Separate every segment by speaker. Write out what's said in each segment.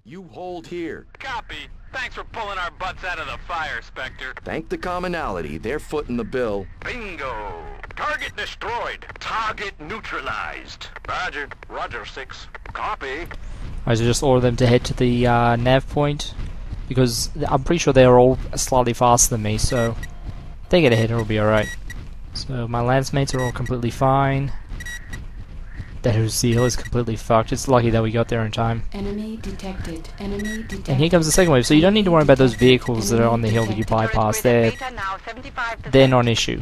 Speaker 1: You hold here.
Speaker 2: Copy. Thanks for pulling our butts out of the fire, Spectre.
Speaker 1: Thank the commonality. They're footing the bill.
Speaker 2: Bingo. Target destroyed. Target neutralized. Roger. Roger, 6. Copy.
Speaker 3: I should just order them to head to the nav point, because I'm pretty sure they're all slightly faster than me, so if they get ahead, it'll be alright. So my lance mates are all completely fine. That zeal is completely fucked. It's lucky that we got there in time.
Speaker 4: Enemy detected. Enemy detected.
Speaker 3: And here comes the second wave, so you don't need to worry about those vehicles that are on the hill that you bypass. They're not an issue.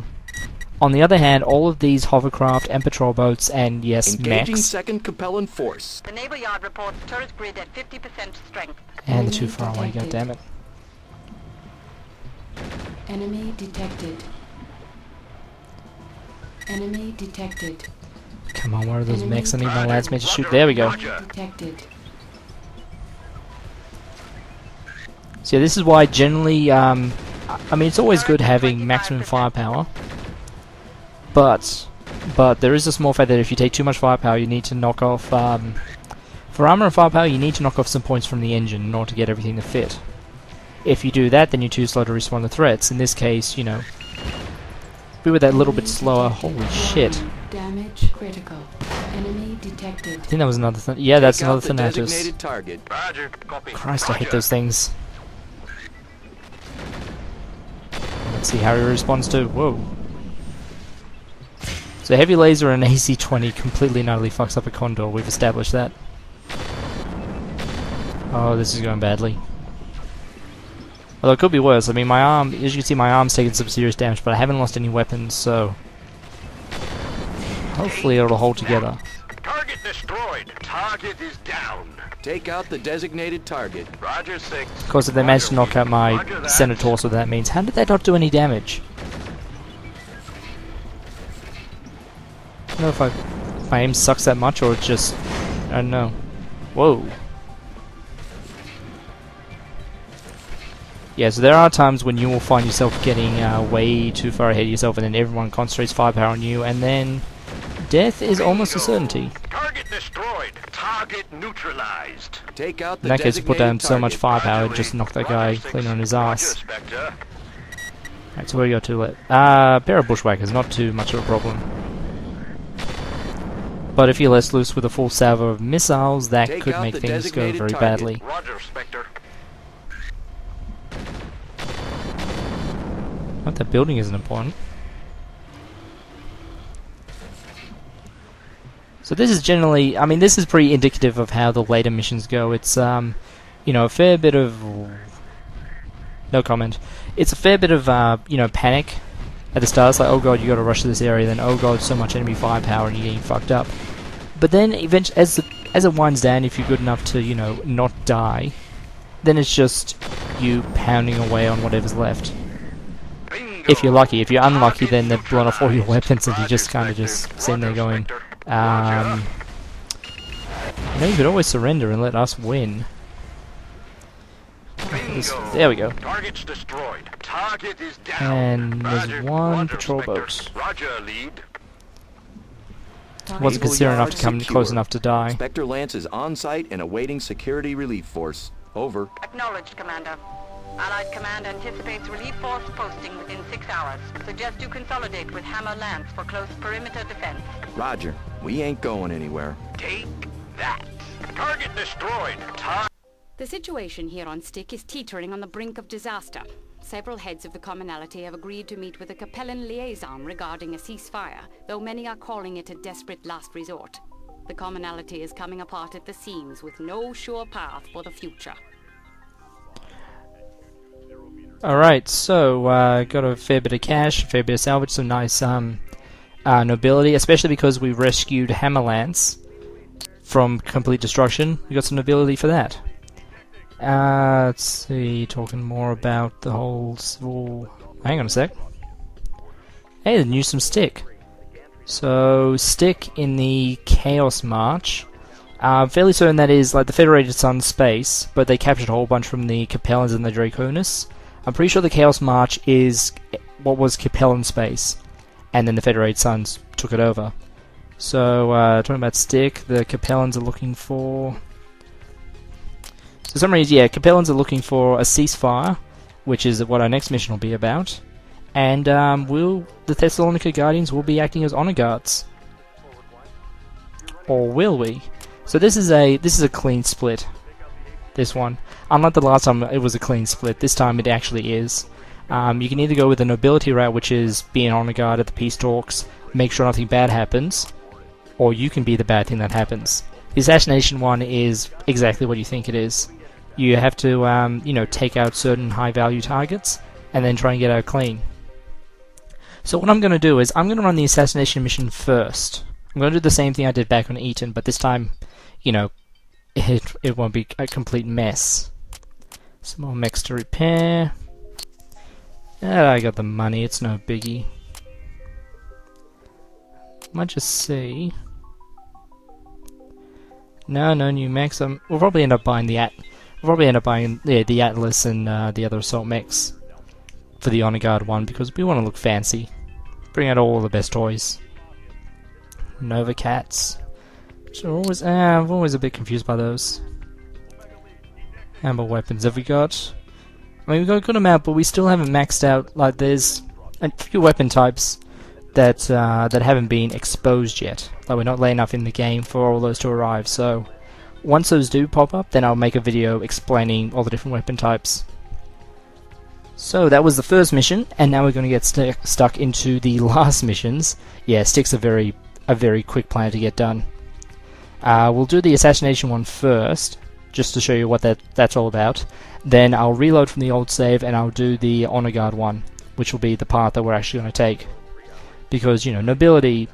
Speaker 3: On the other hand, all of these hovercraft and patrol boats and, yes,
Speaker 1: Engaging
Speaker 3: mechs.
Speaker 1: second Capellan force.
Speaker 5: The naval yard reports turret grid at 50% strength.
Speaker 3: And they're too far away, goddammit.
Speaker 4: Enemy detected. Enemy detected.
Speaker 3: Come on, where are those mechs? I need my lads made to shoot. There we go.
Speaker 4: Detected.
Speaker 3: So yeah, this is why generally, I mean, it's always good having maximum firepower, but there is a small fact that if you take too much firepower, you need to knock off, for armor and firepower, you need to knock off some points from the engine in order to get everything to fit. If you do that, then you're too slow to respond to threats. In this case, you know, we were that little bit slower. Holy shit.
Speaker 4: Damage critical. Enemy detected.
Speaker 3: I think that was another yeah, that's
Speaker 1: Take
Speaker 3: another
Speaker 1: out the
Speaker 3: Thanatos.
Speaker 1: designated target.
Speaker 2: Roger. Copy.
Speaker 3: Christ, I hate those things. Let's see how he responds to. Whoa. So heavy laser and AC-20 completely and utterly fucks up a Condor. We've established that. Oh, this is going badly. Although it could be worse. I mean, my arm, as you can see, my arm's taken some serious damage, but I haven't lost any weapons, so hopefully it'll hold together.
Speaker 2: Target destroyed. Target is down.
Speaker 1: Take out the designated target.
Speaker 2: Roger, 6.
Speaker 3: Of course, if they manage to knock out my center torso, that means, how did that not do any damage? I don't know if my aim sucks that much, or it's just, I don't know. Whoa. Yeah, so there are times when you will find yourself getting way too far ahead of yourself, and then everyone concentrates firepower on you, and then death is almost a certainty.
Speaker 2: Target destroyed. Target neutralized.
Speaker 1: Take out the
Speaker 3: In that case, you put down
Speaker 1: designated
Speaker 3: so much
Speaker 1: target.
Speaker 3: firepower, it just knocked that guy clean on his ass.
Speaker 2: Spectre.
Speaker 3: Right, so where you got to let? Pair of bushwhackers, not too much of a problem. But if you're less loose with a full salvo of missiles, that
Speaker 1: Take
Speaker 3: could
Speaker 1: out
Speaker 3: make
Speaker 1: the
Speaker 3: things go
Speaker 1: designated
Speaker 3: very
Speaker 1: target.
Speaker 3: badly.
Speaker 2: Roger, Spectre.
Speaker 3: Not that building isn't important. So this is generally, I mean, this is pretty indicative of how the later missions go. It's, you know, a fair bit of, no comment. It's a fair bit of, you know, panic at the start. It's like, oh god, you gotta rush to this area, then oh god, so much enemy firepower and you're getting fucked up. But then, eventually, as it winds down, if you're good enough to, you know, not die, then it's just you pounding away on whatever's left. If you're lucky. If you're unlucky, then they've blown off all your weapons and you just kind of just sitting there going, you know, you could always surrender and let us win. There we go.
Speaker 2: Target's destroyed. Target is down.
Speaker 3: And there's
Speaker 2: Roger,
Speaker 3: one
Speaker 2: Roger,
Speaker 3: patrol
Speaker 2: Spectre.
Speaker 3: boat.
Speaker 2: Roger, lead.
Speaker 3: Wasn't
Speaker 1: Naval
Speaker 3: considerate enough
Speaker 1: yard
Speaker 3: to come
Speaker 1: secure.
Speaker 3: close enough to die.
Speaker 1: Spectre Lance is on site and awaiting security relief force. Over.
Speaker 5: Acknowledged, Commander. Allied Command anticipates relief force posting within 6 hours. Suggest you consolidate with Hammer Lance for close perimeter defense.
Speaker 1: Roger. We ain't going anywhere.
Speaker 2: Take that. Target destroyed.
Speaker 6: The situation here on Styk is teetering on the brink of disaster. Several heads of the commonality have agreed to meet with a Capellan liaison regarding a ceasefire, though many are calling it a desperate last resort. The commonality is coming apart at the seams with no sure path for the future.
Speaker 3: Alright, so got a fair bit of cash, a fair bit of salvage, some nice nobility, especially because we rescued Hammerlance from complete destruction. We got some nobility for that. Let's see, talking more about the whole civil... Hang on a sec. Hey, the news from Styk. So, Styk in the Chaos March. Fairly certain that is like the Federated Sun space, but they captured a whole bunch from the Capellans and the Draconis. I'm pretty sure the Chaos March is what was Capellan space, and then the Federated Suns took it over. So, talking about Styk, the Capellans are looking for For some reason, yeah, Capellans are looking for a ceasefire, which is what our next mission will be about. And the Thessalonica Guardians will be acting as honor guards. Or will we? So this is a clean split. This one. Unlike the last time it was a clean split, this time it actually is. You can either go with the nobility route, which is be an honor guard at the peace talks, make sure nothing bad happens, or you can be the bad thing that happens. The assassination one is exactly what you think it is. You have to, you know, take out certain high-value targets, and then try and get out clean. So what I'm going to do is, I'm going to run the assassination mission first. I'm going to do the same thing I did back on Eton, but this time, you know, it won't be a complete mess. Some more mechs to repair. I got the money, it's no biggie. Might just see. No new mechs. We'll probably end up buying the the Atlas and the other assault mechs for the honor guard one because we want to look fancy. Bring out all the best toys. Nova Cats. Which are always I'm always a bit confused by those. How many weapons have we got? I mean, we've got a good amount, but we still haven't maxed out. Like, there's a few weapon types that that haven't been exposed yet. Like, we're not late enough in the game for all those to arrive. So, once those do pop up, then I'll make a video explaining all the different weapon types. So that was the first mission, and now we're going to get stuck into the last missions. Yeah, Styk's a very quick plan to get done. We'll do the assassination one first, just to show you what that's all about. Then I'll reload from the old save and I'll do the honor guard one, which will be the path that we're actually going to take. Because, you know, nobility,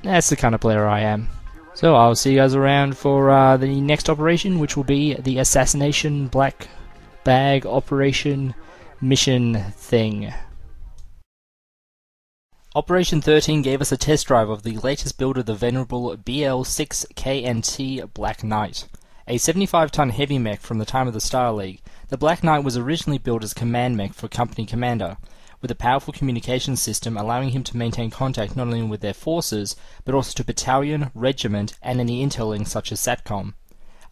Speaker 3: that's the kind of player I am. So I'll see you guys around for the next operation, which will be the assassination black bag operation mission thing. Operation 13 gave us a test drive of the latest build of the venerable BL6KNT Black Knight. A 75-ton heavy mech from the time of the Star League, the Black Knight was originally built as a command mech for company commander, with a powerful communications system allowing him to maintain contact not only with their forces, but also to battalion, regiment, and any intel links such as SATCOM.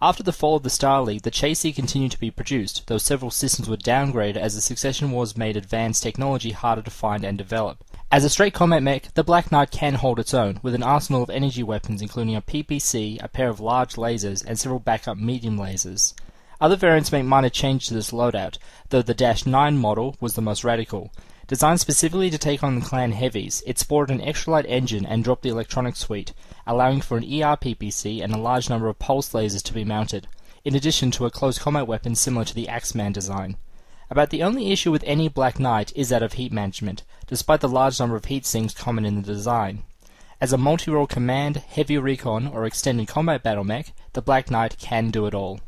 Speaker 3: After the fall of the Star League, the chassis continued to be produced, though several systems were downgraded as the succession wars made advanced technology harder to find and develop. As a straight combat mech, the Black Knight can hold its own, with an arsenal of energy weapons including a PPC, a pair of large lasers, and several backup medium lasers. Other variants make minor changes to this loadout, though the -9 model was the most radical. Designed specifically to take on the clan heavies, it sported an extra-light engine and dropped the electronic suite, allowing for an ER PPC and a large number of pulse lasers to be mounted, in addition to a close combat weapon similar to the Axeman design. About the only issue with any Black Knight is that of heat management, despite the large number of heat sinks common in the design. As a multi-role command, heavy recon, or extended combat battle mech, the Black Knight can do it all.